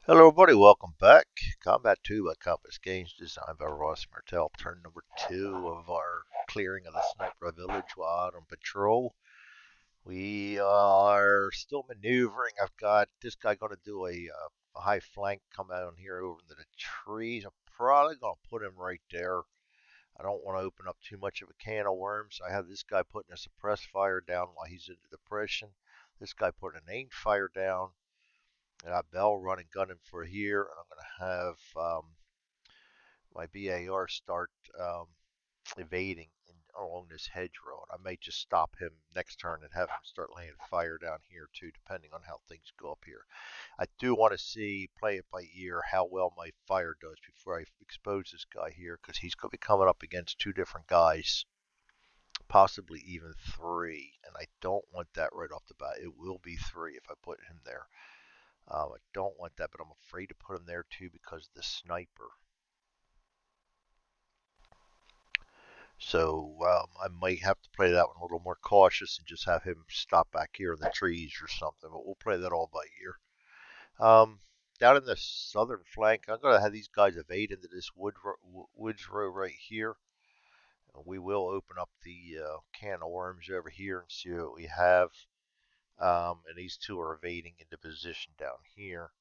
Hello everybody, welcome back. Combat 2 by Compass Games, designed by Ross Martell. Turn number 2 of our clearing of the Sniper Village while out on patrol. We are still maneuvering. I've got this guy going to do a high flank, come out here over into the trees. I'm probably going to put him right there. I don't want to open up too much of a can of worms. I have this guy putting a suppressed fire down while he's in the depression. This guy putting an aimed fire down. I got Bell running gunning for here, and I'm going to have my BAR start evading along this hedgerow. And I may just stop him next turn and have him start laying fire down here too, depending on how things go up here. I do want to see, play it by ear, how well my fire does before I expose this guy here, because he's going to be coming up against two different guys, possibly even three, and I don't want that right off the bat. It will be three if I put him there. I don't want that, but I'm afraid to put him there too because of the sniper. So I might have to play that one a little more cautious and just have him stop back here in the trees or something. But we'll play that all by ear. Down in the southern flank, I'm going to have these guys evade into this woods row right here. We will open up the can of worms over here and see what we have. And these two are evading into position down here.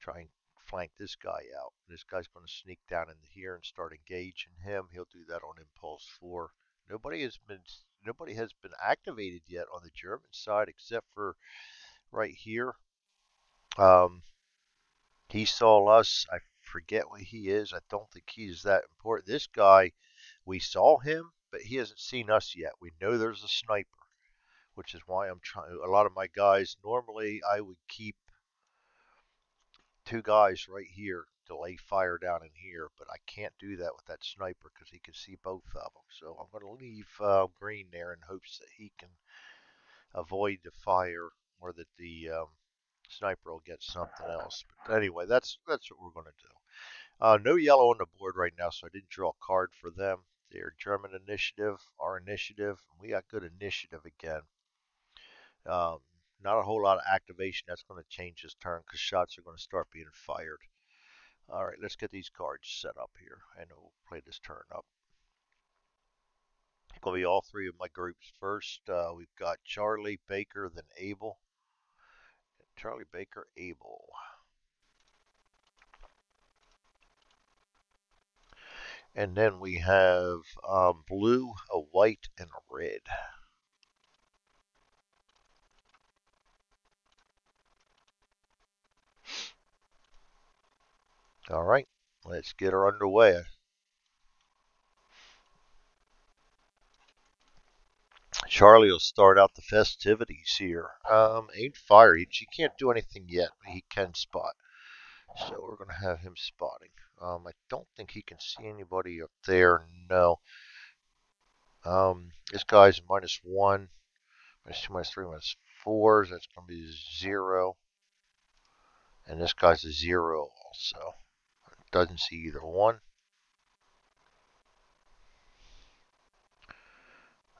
Try and flank this guy out. This guy's going to sneak down into here and start engaging him. He'll do that on impulse 4. Nobody has been activated yet on the German side except for right here. Um, he saw us. I forget what he is. I don't think he's that important. This guy, we saw him, but he hasn't seen us yet. We know there's a sniper, which is why I'm trying. A lot of my guys, normally I would keep two guys right here to lay fire down in here, but I can't do that with that sniper because he can see both of them. So I'm going to leave Green there in hopes that he can avoid the fire or that the sniper will get something else. But anyway, that's what we're going to do. No yellow on the board right now, so I didn't draw a card for them. Their German initiative, our initiative. We got good initiative again. Um, Not a whole lot of activation. That's going to change this turn because shots are going to start being fired. All right, let's get these cards set up here, and we'll play this turn up. It's going to be all three of my groups first. We've got Charlie, Baker, then Abel. Charlie, Baker, Abel. And then we have blue, a white, and a red. All right, let's get her underway. Charlie will start out the festivities here. Ain't fire. She can't do anything yet, but he can spot. So we're going to have him spotting. I don't think he can see anybody up there. No. This guy's -1, -2, -3, -4. So that's going to be 0. And this guy's a 0 also. Doesn't see either one.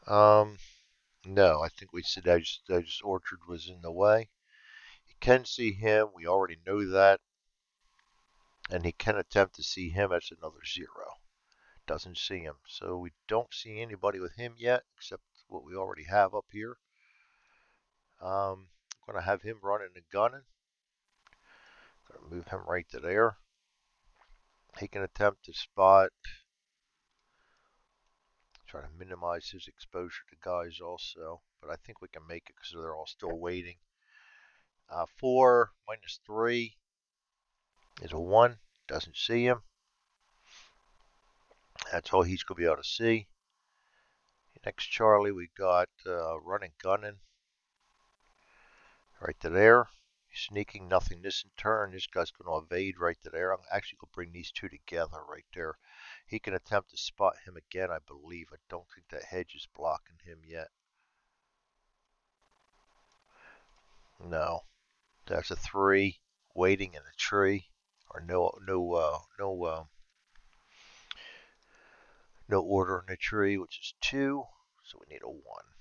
No, I think we said just Orchard was in the way. He can see him. We already know that. And he can attempt to see him. That's another 0. Doesn't see him. So we don't see anybody with him yet, except what we already have up here. I'm going to have him running and gunning. Going to move him right to there. He can attempt to spot. Try to minimize his exposure to guys also. But I think we can make it because they're all still waiting. 4 -3 is a 1. Doesn't see him. That's all he's going to be able to see. Next Charlie, we got running gunning. Right to there. Sneaking, nothing this in turn. This guy's going to evade right to there. I'm actually going to bring these two together right there. He can attempt to spot him again, I believe. I don't think that hedge is blocking him yet. No. That's a 3. Waiting in a tree. Or no order in the tree, which is 2. So we need a 1.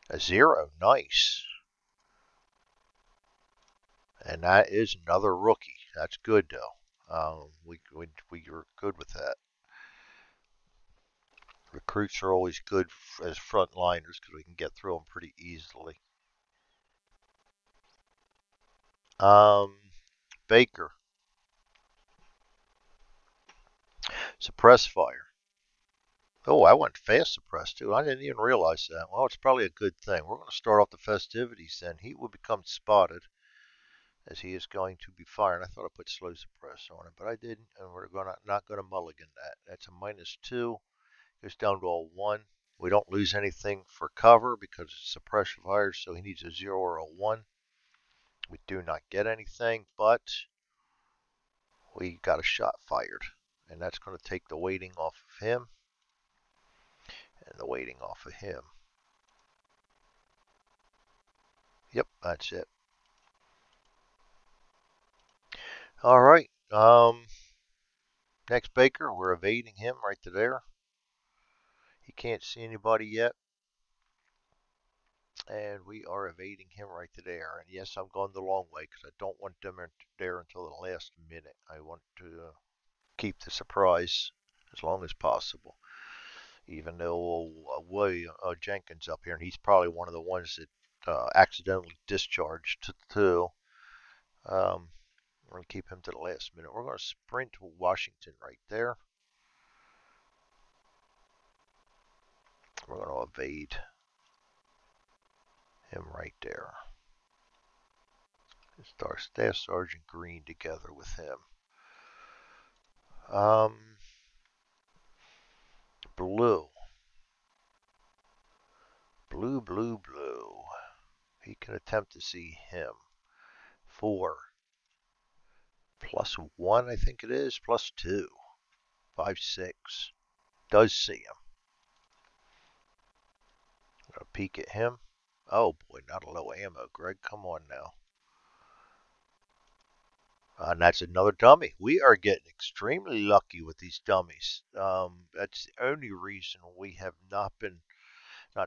A 0. Nice. And that is another rookie. That's good though. We were good with that. Recruits are always good as frontliners because we can get through them pretty easily. Um, Baker, suppress fire. Oh, I went fast suppress too. I didn't even realize that. Well, it's probably a good thing. We're going to start off the festivities then. He will become spotted as he is going to be firing. I thought I put slow suppress on it, but I didn't, and we're not going to mulligan that. That's a -2. Goes down to a 1. We don't lose anything for cover because it's suppression fire, so he needs a 0 or a 1. We do not get anything, but we got a shot fired, and that's going to take the weighting off of him and the weighting off of him. Yep, that's it. All right. Next Baker, we're evading him right to there. He can't see anybody yet. And we are evading him right to there. And yes, I'm going the long way because I don't want them there until the last minute. I want to keep the surprise as long as possible. Even though Jenkins up here, and he's probably one of the ones that accidentally discharged too. We're going to keep him to the last minute. We're going to sprint to Washington right there. We're going to evade him right there. Start Staff Sergeant Green together with him. Blue. Blue. He can attempt to see him. 4. +1, I think it is. +2. 5, 6. Does see him. Gonna peek at him. Oh boy, not a low ammo, Greg. Come on now. And that's another dummy. We are getting extremely lucky with these dummies. That's the only reason we have not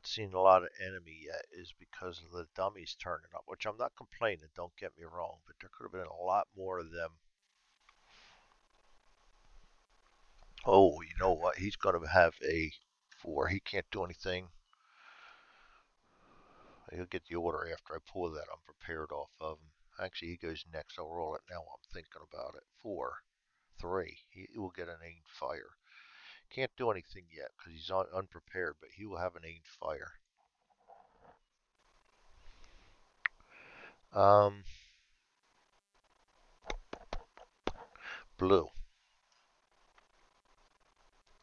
seen a lot of enemy yet is because of the dummies turning up, which I'm not complaining, don't get me wrong, but there could have been a lot more of them. Oh, you know what? He's going to have a 4. He can't do anything. He'll get the order after I pull that unprepared off of him. Actually, he goes next. I'll roll it now. I'm thinking about it. 4, 3. He will get an aimed fire. Can't do anything yet because he's unprepared, but he will have an aimed fire. Blue.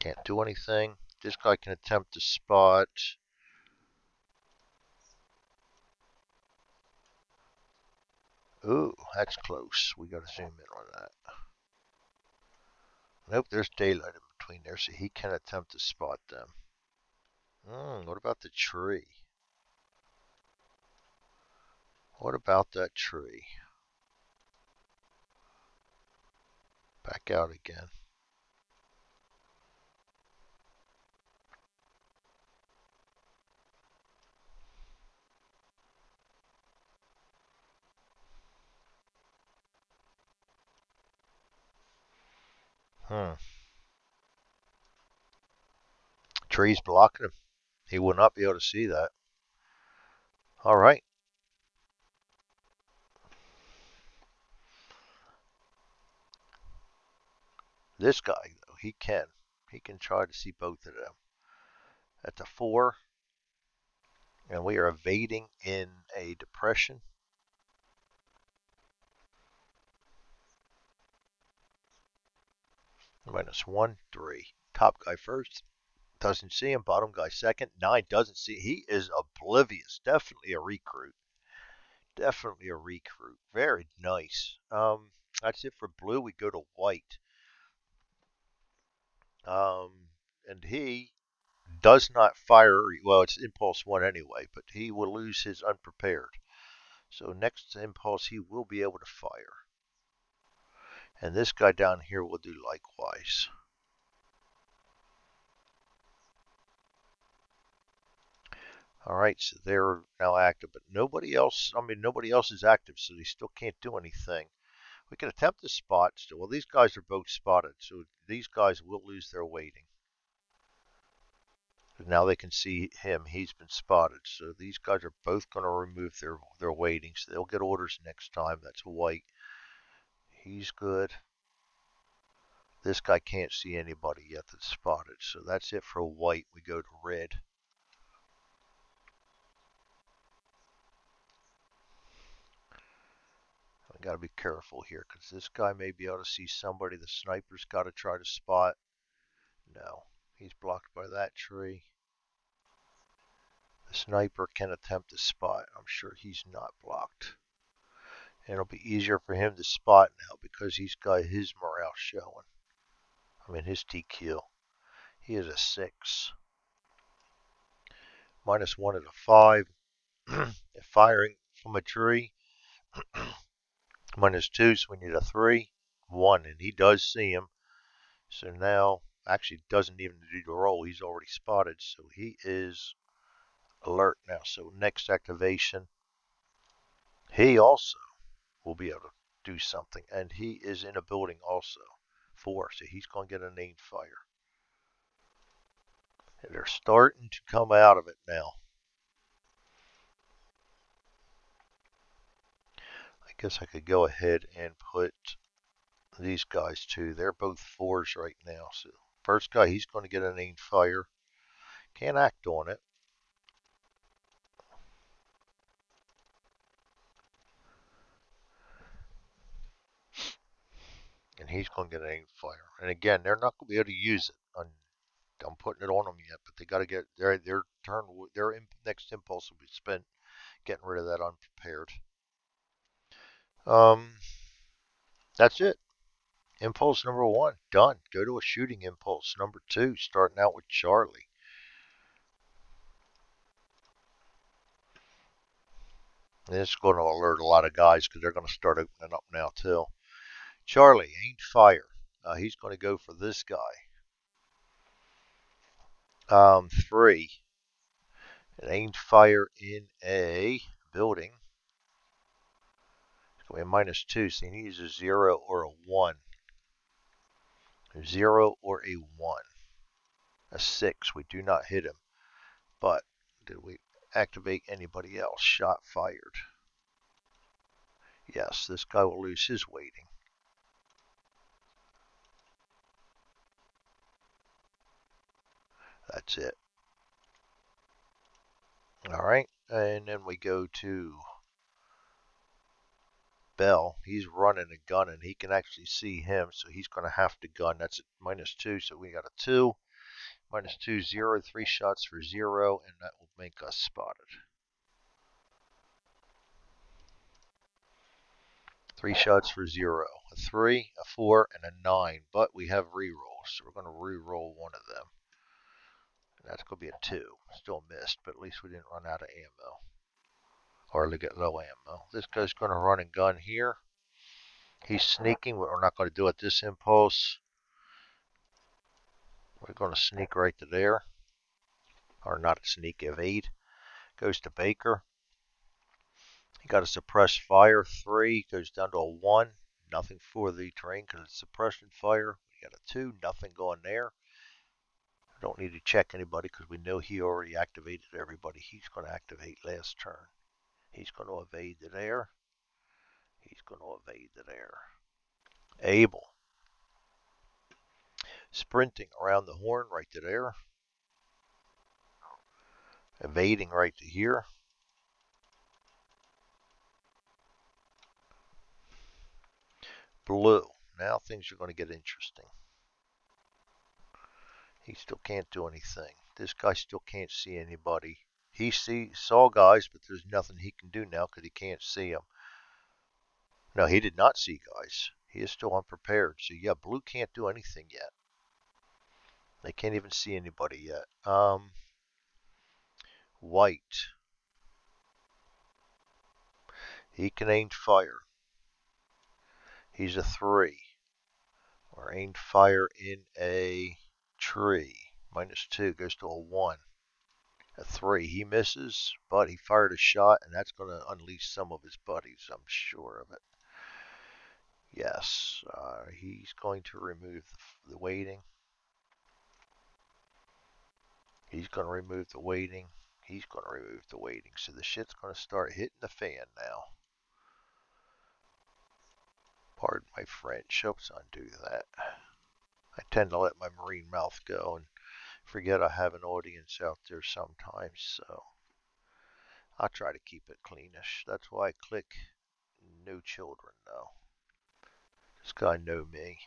Can't do anything. This guy can attempt to spot. Ooh, that's close. We got to zoom in on that. Nope, there's daylight in between there, so he can attempt to spot them. What about the tree? What about that tree? Back out again. Tree's blocking him. He will not be able to see that. All right. This guy, though, he can. He can try to see both of them. That's a 4. And we are evading in a depression. -1, 3. Top guy first. Doesn't see him. Bottom guy second. 9 doesn't see. He is oblivious. Definitely a recruit. Definitely a recruit. Very nice. That's it for blue. We go to white. And he does not fire. Well, it's impulse 1 anyway, but he will lose his unprepared. So next impulse, he will be able to fire. And this guy down here will do likewise. Alright, so they're now active, but nobody else, nobody else is active, so they still can't do anything. We can attempt to spot still. Well, these guys are both spotted, so these guys will lose their weighting. Now they can see him. He's been spotted. So these guys are both going to remove their weighting. So they'll get orders next time. That's white. He's good. This guy can't see anybody yet that's spotted. So that's it for white. We go to red. I got to be careful here because this guy may be able to see somebody. The sniper's got to try to spot. No, he's blocked by that tree. The sniper can attempt to spot. I'm sure he's not blocked. And it'll be easier for him to spot now because he's got his morale showing. His TQ. He is a 6. -1 is a 5. Firing from a tree. -2, so we need a 3. 1, and he does see him. So now, actually doesn't even do the roll. He's already spotted, so he is alert now. So next activation, he also will be able to do something. And he is in a building also. 4, so he's going to get an aimed fire. And they're starting to come out of it now. I guess I could go ahead and put these guys too. They're both 4s right now. So first guy, he's going to get an aimed fire. Can't act on it. And he's going to get an aimed fire. And again, they're not going to be able to use it. I'm putting it on them yet, but they got to get their turn. Their next impulse will be spent getting rid of that unprepared. That's it. Impulse number 1 done. Go to a shooting impulse number 2, starting out with Charlie. And it's going to alert a lot of guys because they're going to start opening up now too. Charlie, aimed fire. He's going to go for this guy. 3. An aimed fire in a building. It's going to be a -2, so he needs a 0 or a 1. A 0 or a 1. A 6. We do not hit him. But did we activate anybody else? Shot fired. Yes, this guy will lose his weighting. That's it. Alright, and then we go to Bell. He's running a gun and he can actually see him, so he's going to have to gun. That's at -2, so we got a 2. -2, 0, 3 shots for 0, and that will make us spotted. 3 shots for 0. A 3, a 4, and a 9, but we have rerolls, so we're going to reroll one of them. And that's going to be a 2. Still missed, but at least we didn't run out of ammo. Or get low ammo. This guy's going to run and gun here. He's sneaking, but we're not going to do it this impulse. We're going to sneak right to there. Or not sneak, evade. Goes to Baker. He got a suppressed fire. 3 goes down to a 1. Nothing for the terrain because it's suppression fire. We got a 2. Nothing going there. I don't need to check anybody because we know he already activated everybody. He's going to activate last turn. He's going to evade the air. He's going to evade the air. Abel. Sprinting around the horn right to there. Evading right to here. Blue. Now things are going to get interesting. He still can't do anything. This guy still can't see anybody. He saw guys, but there's nothing he can do now because he can't see them. No, he did not see guys. He is still unprepared. So yeah, blue can't do anything yet. They can't even see anybody yet. White. He can aim fire. He's a 3. Or aimed fire in a tree. -2 goes to a 1. A 3. He misses, but he fired a shot, and that's going to unleash some of his buddies. I'm sure of it. Yes, he's going to remove the waiting. He's going to remove the waiting. He's going to remove the waiting. So the shit's going to start hitting the fan now. Pardon my French. Let's undo that. I tend to let my marine mouth go and forget I have an audience out there sometimes, so I try to keep it cleanish. That's why I click no children though. This guy know me.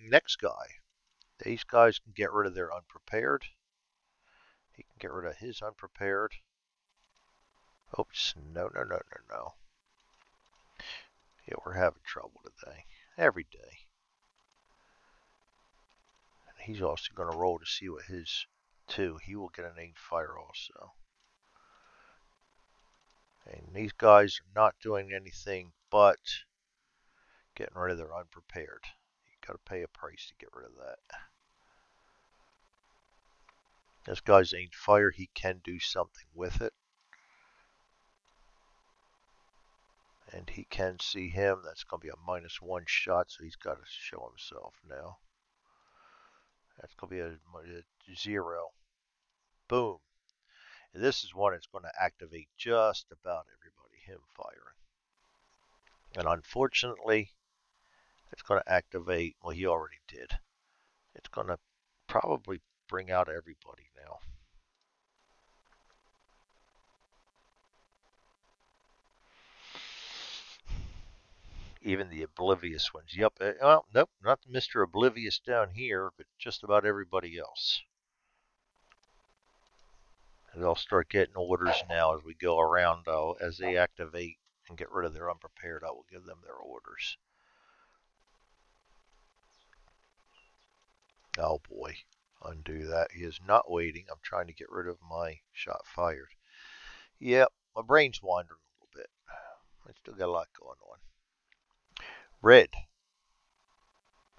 Next guy. These guys can get rid of their unprepared. He can get rid of his unprepared. Oops, no. Yeah, we're having trouble today. Every day. And he's also going to roll to see what his 2. He will get an aimed fire also. And these guys are not doing anything but getting rid of their unprepared. You got to pay a price to get rid of that. This guy's aimed fire. He can do something with it. And he can see him. That's going to be a -1 shot, so he's got to show himself now. That's going to be a 0. Boom. And this is one that's going to activate just about everybody, him firing. And unfortunately, it's going to activate, well, he already did. It's going to probably bring out everybody now. Even the oblivious ones. Yep. Well, nope, not Mr. Oblivious down here, but just about everybody else. And they'll start getting orders now as we go around, though. As they activate and get rid of their unprepared, I will give them their orders. Oh boy, undo that. He is not waiting. I'm trying to get rid of my shot fired. Yep, my brain's wandering a little bit. I still got a lot going on. Red.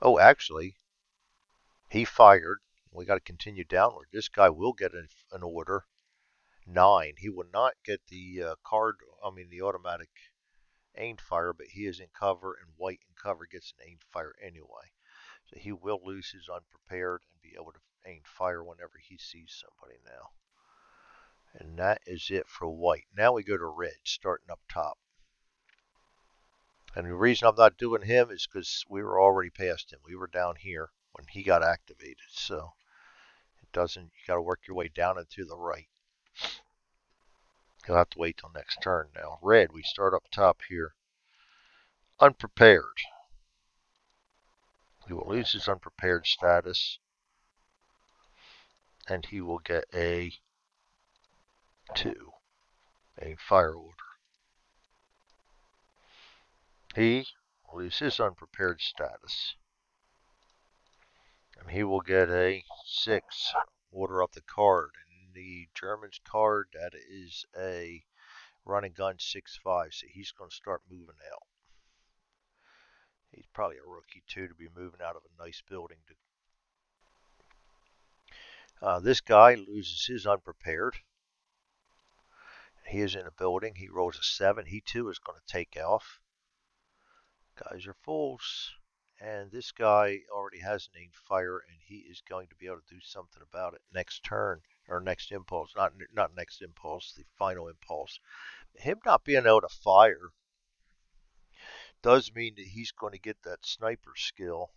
Oh, actually, he fired. We got to continue downward. This guy will get an order. 9. He will not get the the automatic aimed fire, but he is in cover, and white in cover gets an aimed fire anyway. So he will lose his unprepared and be able to aim fire whenever he sees somebody now. And that is it for white. Now we go to red, starting up top. And the reason I'm not doing him is because we were already past him. We were down here when he got activated. So it doesn't, you got to work your way down and to the right. You'll have to wait till next turn now. Red, we start up top here. Unprepared. He will lose his unprepared status. And he will get a 2. A fire order. He will lose his unprepared status. And he will get a 6. Order up the card. And the German's card, that is a run and gun 6.5. So he's going to start moving out. He's probably a rookie too to be moving out of a nice building. This guy loses his unprepared. He is in a building. He rolls a 7. He too is going to take off. Guys are fools. And this guy already has an aimed fire, and he is going to be able to do something about it next turn, or next impulse. Not next impulse, the final impulse. Him not being able to fire does mean that he's going to get that sniper skill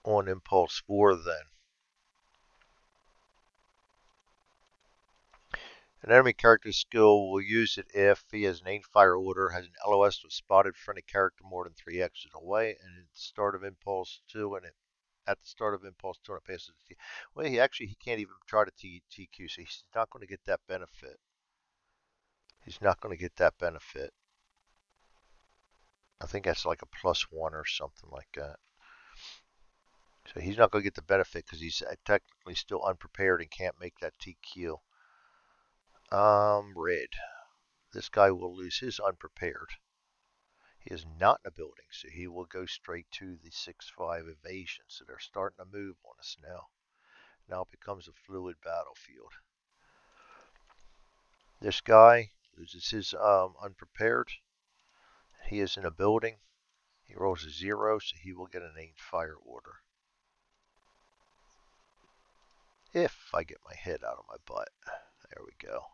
on impulse 4 then. An enemy character's skill will use it if he has an aimed fire order, has an LOS with spotted friendly character more than 3 exits away, and at the start of impulse 2 and at the start of impulse 2 and it passes the T. Well, he can't even try to TQ, so he's not going to get that benefit. He's not going to get that benefit. I think that's like a +1 or something like that. So he's not going to get the benefit because he's technically still unprepared and can't make that TQ. Red. This guy will lose his unprepared. He is not in a building, so he will go straight to the 6.5 evasion. So they're starting to move on us now. Now it becomes a fluid battlefield. This guy loses his unprepared. He is in a building. He rolls a 0, so he will get an aimed fire order. If I get my head out of my butt. There we go.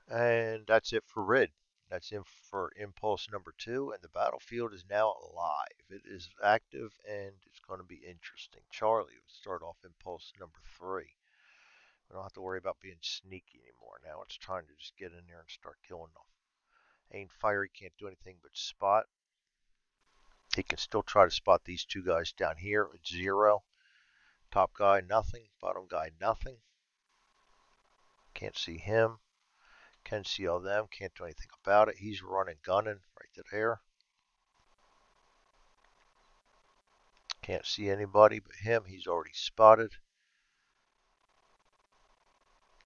And that's it for red. That's in for impulse number 2, and the battlefield is now alive. It is active, and it's going to be interesting. Charlie will start off impulse number 3. We don't have to worry about being sneaky anymore. Now it's time to just get in there and start killing them. Ain't fire, he can't do anything but spot. He can still try to spot these two guys down here at 0. Top guy, nothing. Bottom guy, nothing. Can't see him. Can see all them. Can't do anything about it. He's running, gunning right to there. Can't see anybody but him. He's already spotted.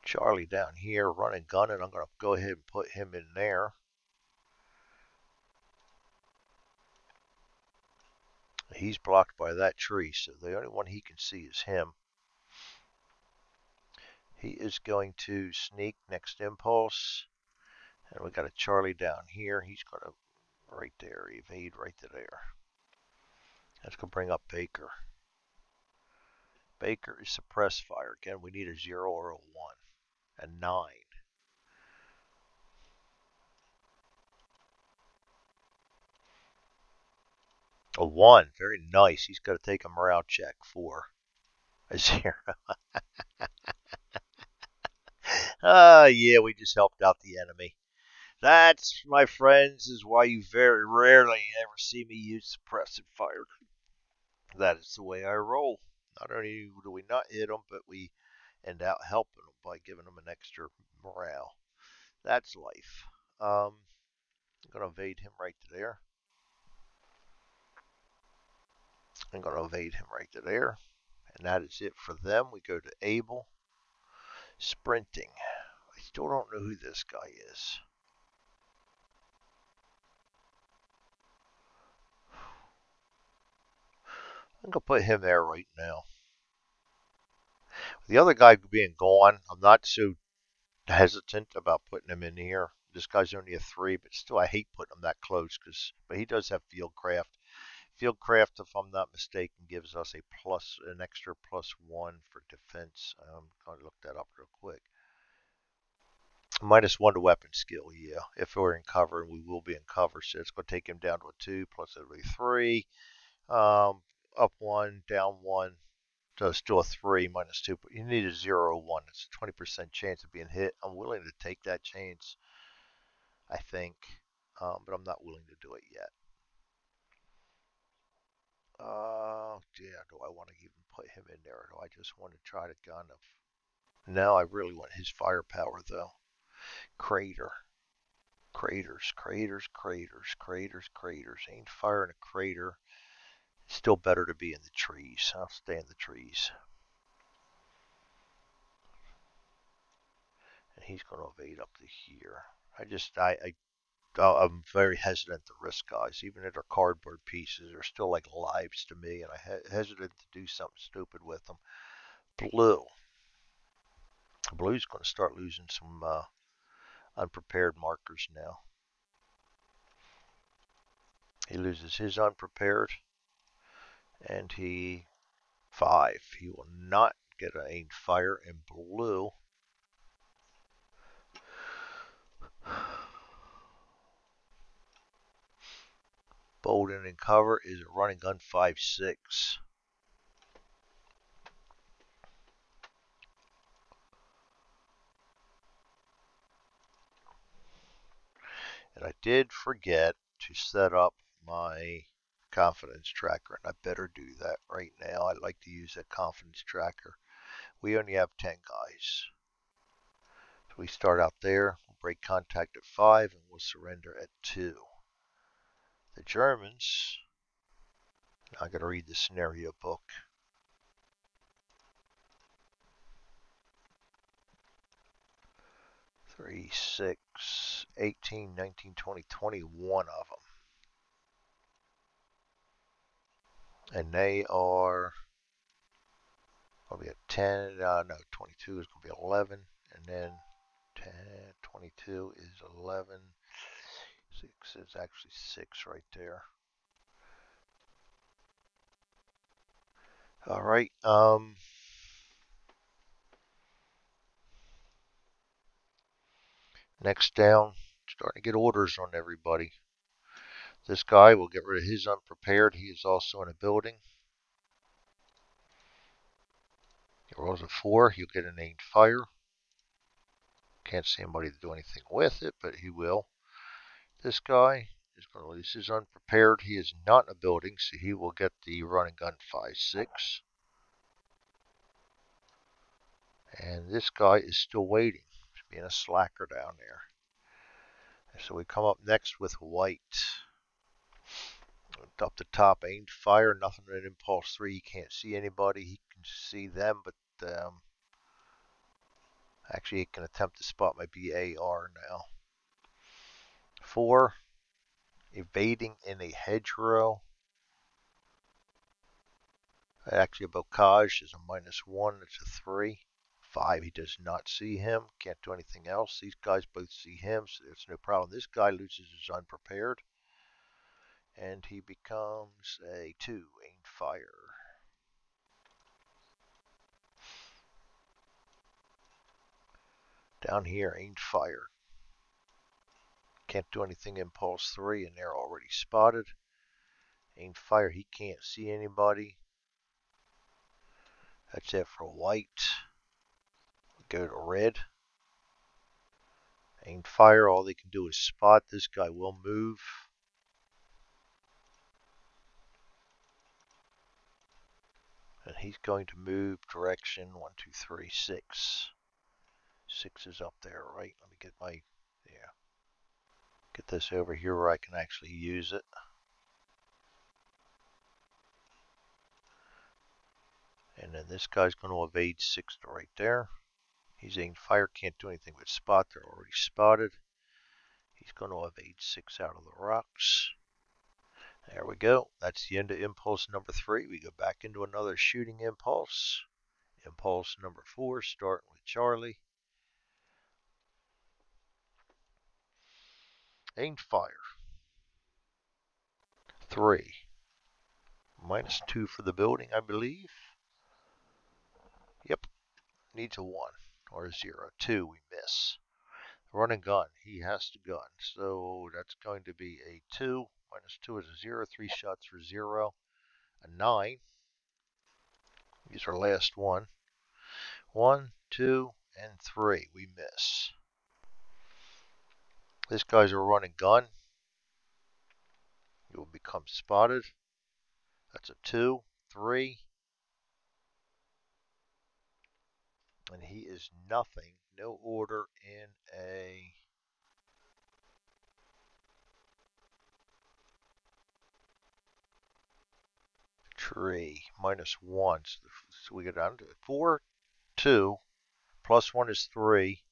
Charlie down here running, gunning. I'm going to go ahead and put him in there. He's blocked by that tree, so the only one he can see is him. He is going to sneak next impulse. And we got a Charlie down here. He's going to right there, evade right to there. That's going to bring up Baker. Baker is suppress fire. Again, we need a 0 or a 1. A 9. A 1. Very nice. He's got to take a morale check for a 0. Yeah, we just helped out the enemy. That's, my friends, is why you very rarely ever see me use suppressive fire. That is the way I roll. Not only do we not hit them, but we end out helping them by giving them an extra morale. That's life. I'm going to evade him right to there. I'm going to evade him right to there. And that is it for them. We go to Abel. Sprinting. I still don't know who this guy is. I'm going to put him there right now. The other guy being gone, I'm not so hesitant about putting him in here. This guy's only a 3, but still I hate putting him that close. But he does have Fieldcraft. Fieldcraft, if I'm not mistaken, gives us an extra +1 for defense. I'm going to look that up real quick. -1 to weapon skill, yeah. If we're in cover, and we will be in cover, so it's going to take him down to a 2, plus it'll be 3. Up 1, down 1. So it's still a 3, -2. But you need a 0 or 1. It's a 20% chance of being hit. I'm willing to take that chance, I think. But I'm not willing to do it yet. Yeah, do I want to even put him in there, or do I just want to try to kind of... No, I really want his firepower, though. Crater. Craters, craters, craters, craters, craters. Ain't fire in a crater. It's still better to be in the trees. I'll stay in the trees. And he's going to evade up to here. I'm very hesitant to risk guys. Even if they're cardboard pieces, they're still like lives to me, and I hesitant to do something stupid with them. Blue. Blue's going to start losing some unprepared markers now. He loses his unprepared, and 5. He will not get an aimed fire in blue. Bolden in cover is a running gun 5.6. And I did forget to set up my confidence tracker, and I better do that right now. I like to use that confidence tracker. We only have 10 guys. So we start out there, we'll break contact at 5, and we'll surrender at 2. The Germans, now I gotta read the scenario book. Three, 6, 18, 19, 20, 21 of them. And they are Going to be a 10, no, 22 is going to be 11, and then 10, 22 is 11, 6 is actually 6 right there. All right, next down, starting to get orders on everybody. This guy will get rid of his unprepared. He is also in a building. He rolls a 4. He'll get an aimed fire. Can't see anybody to do anything with it, but he will. This guy is going to lose his unprepared. He is not in a building, so he will get the run and gun 5-6. And this guy is still waiting. He's being a slacker down there. So we come up next with white. Up the top, aimed fire, nothing at impulse 3. He can't see anybody. He can see them, but actually he can attempt to spot my BAR now. 4, evading in a hedgerow. Actually, a bocage is a -1. It's a 3. 5, he does not see him. Can't do anything else. These guys both see him, so there's no problem. This guy loses his unprepared. And he becomes a 2, aimed fire. Down here, aimed fire. Can't do anything impulse 3, and they're already spotted. Aimed fire, he can't see anybody. That's it for white. Go to red. Aimed fire, all they can do is spot. This guy will move. And he's going to move direction 1, 2, 3, 6. 6 is up there, right? Let me get my, get this over here where I can actually use it. And then this guy's going to evade 6 right there. He's aimed fire, can't do anything but spot. They're already spotted. He's going to evade 6 out of the rocks. There we go. That's the end of impulse number 3. We go back into another shooting impulse. Impulse number 4, starting with Charlie. Aimed fire. 3. -2 for the building, I believe. Yep. Needs a 1 or a 0. 2, we miss. Run and gun. He has to gun. So that's going to be a 2. -2 is a 0. 3 shots for 0. A 9. He's our last one. 1, 2, and 3. We miss. This guy's a run and gun. He will become spotted. That's a 2, 3. And he is nothing. No order in a tree. -1. So we get down to 4, 2. +1 is 3.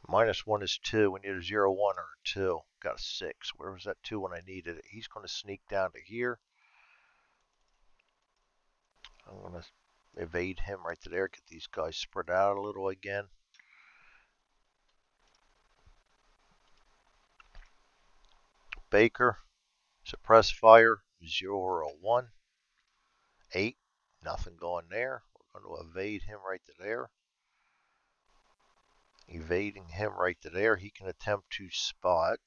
-1 is 2. We need a 0, 1, or a 2. Got a 6. Where was that 2 when I needed it? He's going to sneak down to here. I'm going to evade him right to there. Get these guys spread out a little again. Baker. Suppress fire. 0 or a 1. 8. Nothing going there. We're going to evade him right to there. Evading him right to there. He can attempt to spot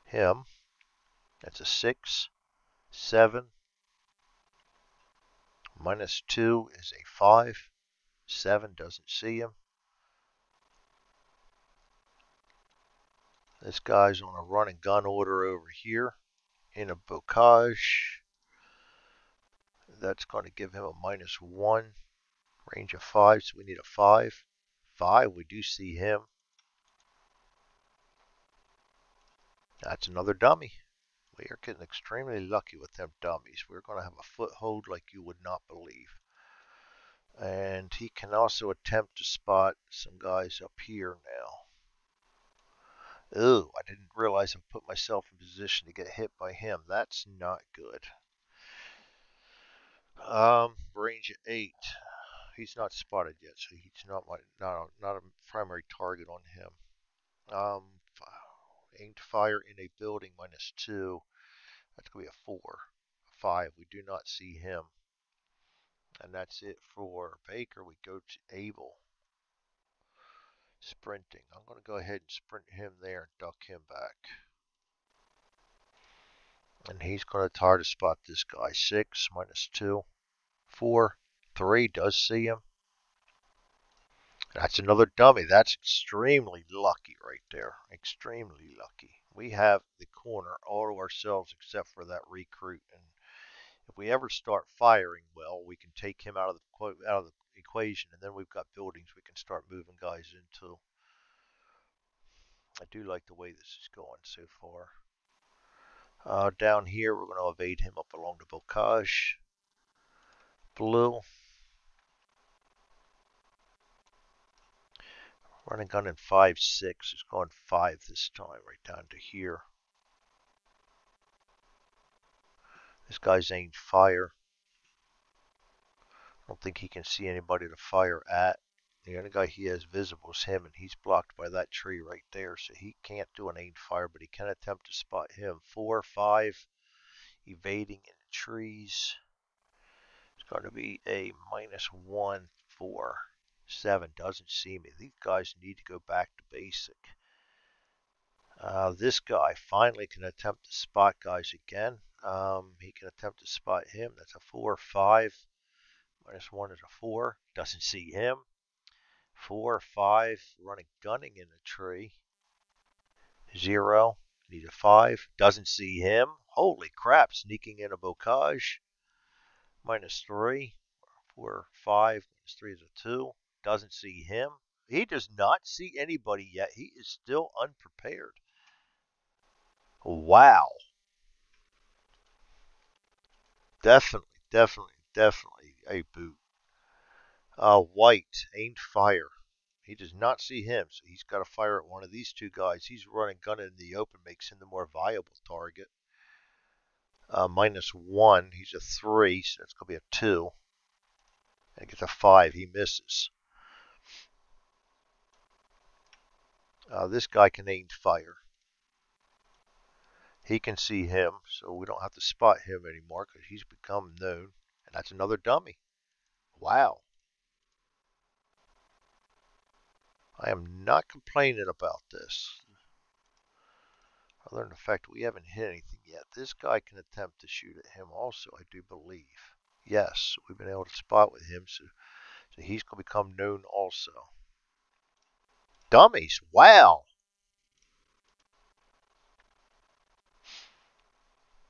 him. That's a 6. 7. -2 is a 5. 7 doesn't see him. This guy's on a run and gun order over here in a bocage. That's going to give him a -1. Range of 5, so we need a 5. 5, we do see him. That's another dummy. We are getting extremely lucky with them dummies. We're going to have a foothold like you would not believe. And he can also attempt to spot some guys up here now. Ooh, I didn't realize I put myself in position to get hit by him. That's not good. Range 8. He's not spotted yet, so he's not a primary target on him. Um, Aimed fire in a building -2. That's going to be a 4. 5. We do not see him. And that's it for Baker. We go to Abel. Sprinting. I'm going to go ahead and sprint him there and duck him back. And he's going to target spot this guy. 6, -2. 4, 3 does see him. That's another dummy. That's extremely lucky right there. Extremely lucky. We have the corner all to ourselves except for that recruit. And if we ever start firing well, we can take him out of the equation, and then we've got buildings we can start moving guys into. I do like the way this is going so far. Down here, we're going to evade him up along the bocage. Blue. Running gun in 5-6. It's going 5 this time, right down to here. This guy's aimed fire. I don't think he can see anybody to fire at. The only guy he has visible is him, and he's blocked by that tree right there, so he can't do an aimed fire, but he can attempt to spot him. 4, 5, evading in the trees. It's going to be a -1, 4, 7. Doesn't see me. These guys need to go back to basic. This guy finally can attempt to spot guys again. He can attempt to spot him. That's a 4, 5. -1 is a 4. Doesn't see him. 4, 5. Running gunning in a tree. 0. Need a 5. Doesn't see him. Holy crap. Sneaking in a bocage. -3. 4, 5. -3 is a 2. Doesn't see him. He does not see anybody yet. He is still unprepared. Wow. Definitely a boot. White, aimed fire. He does not see him, so he's got to fire at one of these two guys. He's running gun in the open, makes him the more viable target. -1, he's a 3, so that's going to be a 2. And he gets a 5, he misses. This guy can aim fire. He can see him, so we don't have to spot him anymore because he's become known. And that's another dummy. Wow. I am not complaining about this. Other than the fact we haven't hit anything yet. This guy can attempt to shoot at him also, I do believe. Yes, we've been able to spot with him, so he's going to become known also. Dummies, wow.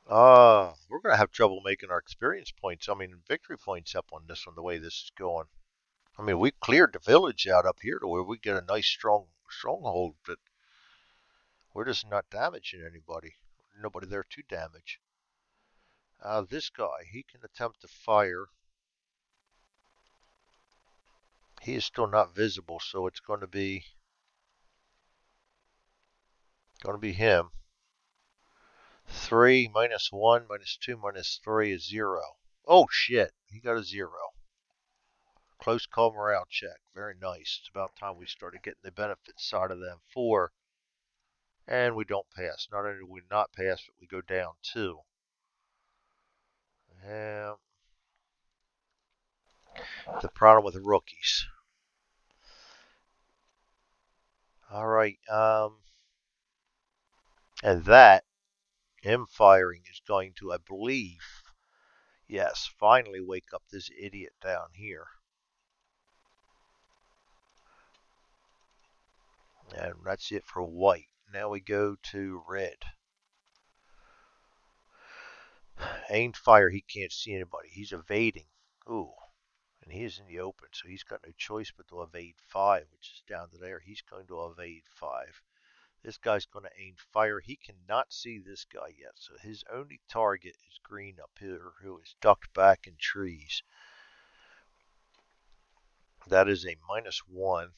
We're going to have trouble making our experience points. I mean, victory points up on this one, the way this is going. I mean, we cleared the village out up here to where we get a nice stronghold, but we're just not damaging anybody. Nobody there to damage. This guy, he can attempt to fire. He is still not visible, so it's going to be him. 3, -1, -2, -3 is 0. Oh shit, he got a 0. Close call morale check. Very nice. It's about time we started getting the benefits side of them. 4. And we don't pass. Not only do we not pass, but we go down 2. Yeah. The problem with the rookies. Alright, and that, him firing, is going to, I believe, yes, finally wake up this idiot down here. And that's it for white. Now we go to red. Aimed fire, he can't see anybody. He's evading. Ooh. And he is in the open, so he's got no choice but to evade 5, which is down to there. He's going to evade 5. This guy's going to aim fire. He cannot see this guy yet, so his only target is green up here, who is ducked back in trees. That is a -1.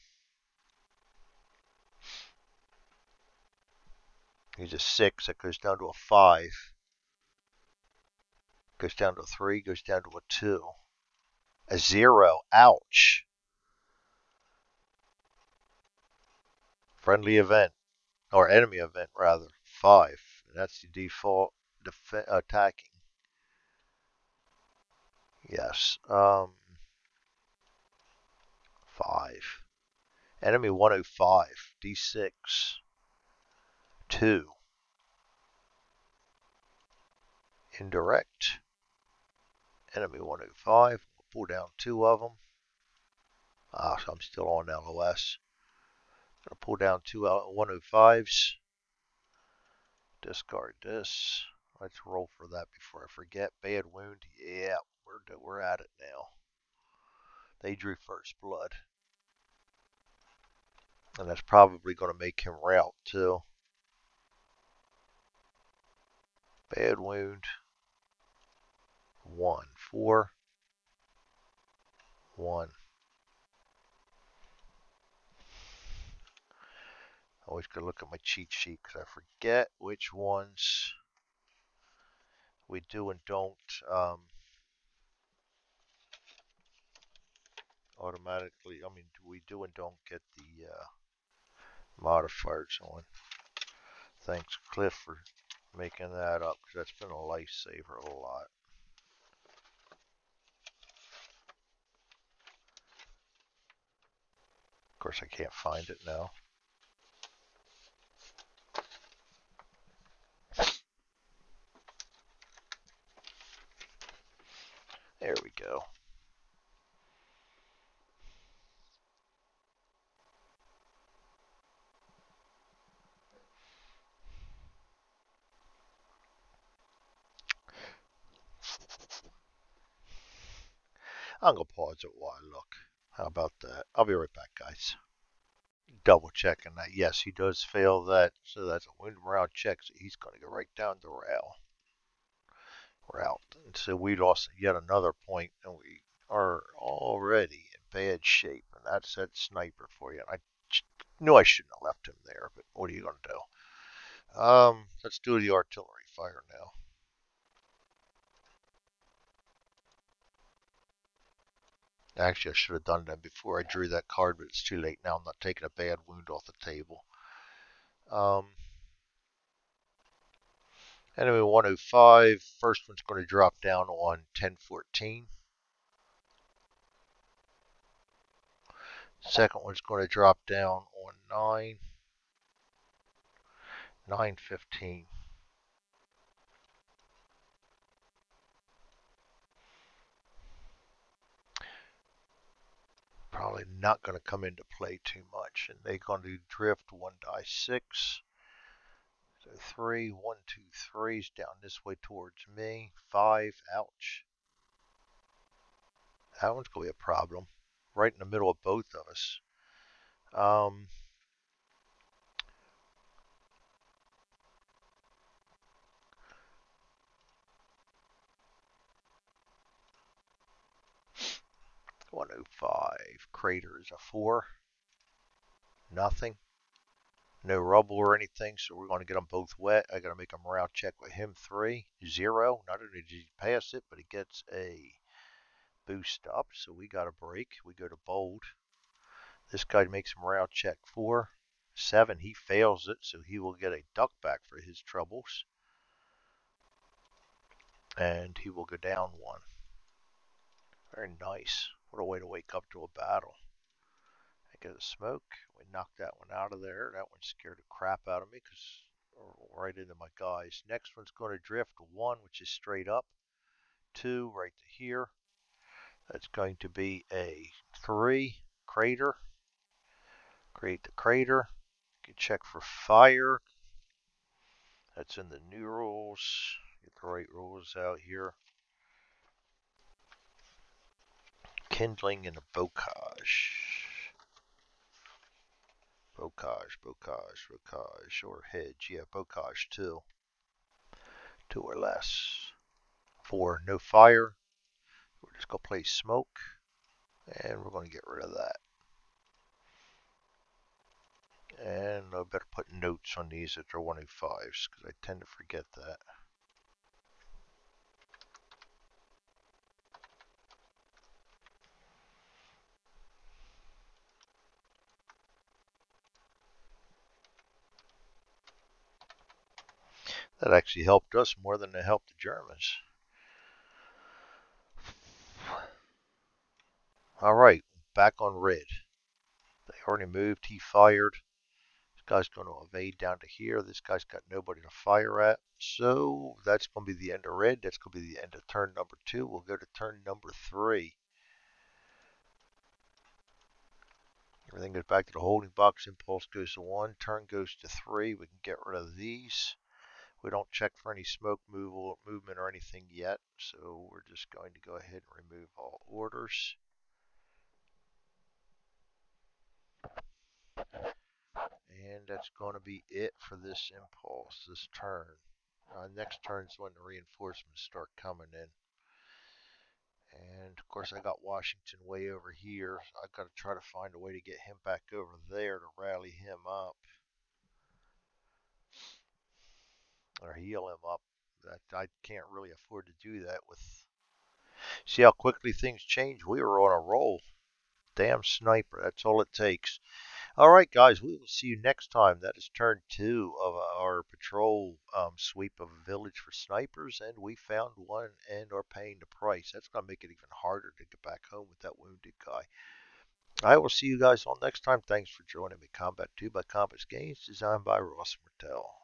He's a 6. That goes down to a 5. Goes down to a 3. Goes down to a 2. A 0. Ouch. Friendly event. Or enemy event, rather. 5. And that's the default attacking. Yes. 5. Enemy 105. D6. 2. Indirect. Enemy 105. We'll pull down 2 of them. So I'm still on LOS. Gonna pull down 2 105s. Discard this. Let's roll for that before I forget. Bad wound. Yeah, we're at it now. They drew first blood. And that's probably going to make him rout too. Bad wound. 1. 4. 1. Always gotta look at my cheat sheet because I forget which ones we do and don't automatically. I mean, we do and don't get the modifiers on. Thanks, Cliff, for making that up because that's been a lifesaver a lot. Of course, I can't find it now. There we go. I'm going to pause it while I look. How about that? I'll be right back, guys. Double checking that. Yes, he does fail that. So that's a wound morale check. So he's going to go right down the rail. Route. And so we lost yet another point, and we are already in bad shape. And that's that sniper for you. And I knew I shouldn't have left him there, but what are you going to do? Let's do the artillery fire now. Actually, I should have done that before I drew that card, but it's too late now. I'm not taking a bad wound off the table. Enemy 105. First one's going to drop down on 1014. Second one's going to drop down on 915. Probably not going to come into play too much, and they're going to drift 1 die 6. So 3, 1, 2, 3's down this way towards me. 5, ouch. That one's going to be a problem. Right in the middle of both of us. 105. Crater is a 4. Nothing. No rubble or anything, so we're going to get them both wet. I got to make a morale check with him. 3, 0. Not only did he pass it, but he gets a boost up, so we got a break. We go to bold. This guy makes a morale check. 4, 7. He fails it, so he will get a duck back for his troubles. And he will go down 1. Very nice. What a way to wake up to a battle. I get a smoke. We knocked that one out of there. That one scared the crap out of me because right into my guys. Next one's going to drift 1, which is straight up. 2 right to here. That's going to be a 3 crater. Create the crater. You can check for fire. That's in the new rules. Get the right rules out here. Kindling and a bocage. Bocage, or hedge. Yeah, bocage 2. 2 or less. 4, no fire. We're just going to play smoke. And we're going to get rid of that. And know, I better put notes on these that they're 105s because I tend to forget that. That actually helped us more than it helped the Germans. All right, back on red. They already moved. He fired. This guy's going to evade down to here. This guy's got nobody to fire at. So that's going to be the end of red. That's going to be the end of turn number 2. We'll go to turn number 3. Everything goes back to the holding box. Impulse goes to 1. Turn goes to 3. We can get rid of these. We don't check for any smoke movement or anything yet. So we're just going to go ahead and remove all orders. And that's going to be it for this impulse, this turn. Next turn is when the reinforcements start coming in. And of course I got Washington way over here. I've got to try to find a way to get him back over there to rally him up. Or heal him up. I can't really afford to do that with... See how quickly things change? We were on a roll. Damn sniper, that's all it takes. Alright guys, we will see you next time. That is turn 2 of our patrol sweep of a village for snipers, and we found one and are paying the price. That's going to make it even harder to get back home with that wounded guy. I will see you guys all next time. Thanks for joining me. Combat 2 by Compass Games, designed by Ross Martell.